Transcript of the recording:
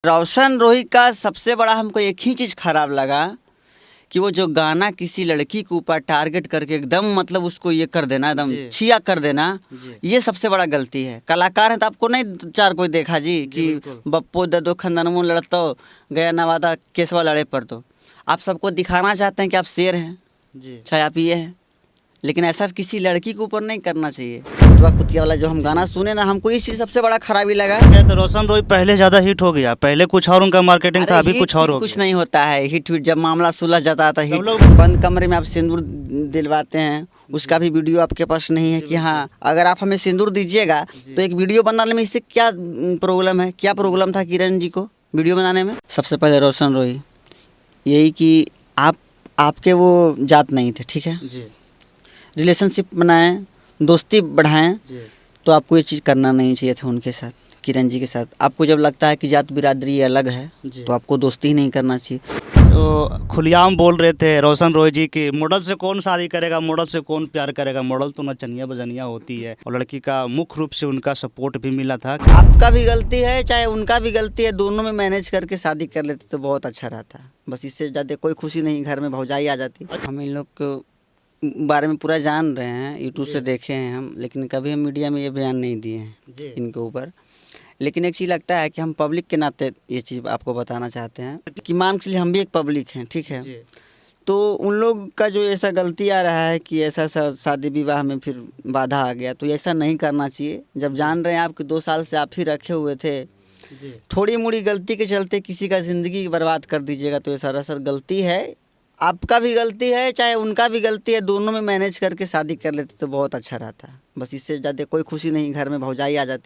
रोशन रोही का सबसे बड़ा हमको एक ही चीज़ खराब लगा कि वो जो गाना किसी लड़की के ऊपर टारगेट करके एकदम मतलब उसको ये कर देना, एकदम जी। छिया कर देना, जी। ये सबसे बड़ा गलती है। कलाकार है तो आपको नहीं चार कोई देखा जी कि बिल्कुल। बप्पो ददो खंदनमो लड़तो गया नवादा केसवा लड़े पर, तो आप सबको दिखाना चाहते हैं कि आप शेर हैं, जी। चाहे आप ये हैं, लेकिन ऐसा किसी लड़की के ऊपर नहीं करना चाहिए। कुतवा कुतिया वाला जो हम गाना सुने ना, हमको इस चीज़ सबसे बड़ा खराबी लगा। क्या तो रोशन रोय पहले ज़्यादा हिट हो गया, पहले कुछ और उनका मार्केटिंग था, अभी हिट कुछ और हिट हो कुछ गया। नहीं होता है। हिट हिट जब मामला सुलझ जाता था, हिट लोग- बंद कमरे में आप सिंदूर दिलवाते हैं, उसका भी वीडियो आपके पास नहीं है कि हाँ अगर आप हमें सिंदूर दीजिएगा तो एक वीडियो बनाने में इससे क्या प्रॉब्लम है। क्या प्रॉब्लम था किरण जी को वीडियो बनाने में? सबसे पहले रोशन रोही यही कि आपके वो जात नहीं थे, ठीक है, जी। रिलेशनशिप बनाएं, दोस्ती बढ़ाएं, जी। तो आपको ये चीज़ करना नहीं चाहिए था उनके साथ, किरण जी के साथ। आपको जब लगता है कि जात बिरादरी अलग है जी। तो आपको दोस्ती ही नहीं करना चाहिए। तो खुलेआम बोल रहे थे रोशन रोय जी कि मॉडल से कौन शादी करेगा, मॉडल से कौन प्यार करेगा, मॉडल तो नचनिया बजनिया होती है, और लड़की का मुख्य रूप से उनका सपोर्ट भी मिला था। आपका भी गलती है चाहे उनका भी गलती है, दोनों में मैनेज करके शादी कर लेते तो बहुत अच्छा रहता। बस इससे ज़्यादा कोई खुशी नहीं, घर में भौजाई आ जाती। हम इन लोग को बारे में पूरा जान रहे हैं, यूट्यूब से देखे हैं हम, लेकिन कभी हम मीडिया में ये बयान नहीं दिए हैं इनके ऊपर। लेकिन एक चीज़ लगता है कि हम पब्लिक के नाते ये चीज़ आपको बताना चाहते हैं कि मान के लिए हम भी एक पब्लिक हैं, ठीक है, तो उन लोग का जो ऐसा गलती आ रहा है कि ऐसा शादी विवाह में फिर बाधा आ गया, तो ऐसा नहीं करना चाहिए। जब जान रहे हैं आप कि 2 साल से आप ही रखे हुए थे, थोड़ी मोड़ी गलती के चलते किसी का ज़िंदगी बर्बाद कर दीजिएगा तो ये सरासर गलती है। आपका भी गलती है चाहे उनका भी गलती है, दोनों में मैनेज करके शादी कर लेते तो बहुत अच्छा रहता। बस इससे ज़्यादा कोई खुशी नहीं, घर में भौजाई आ जाती।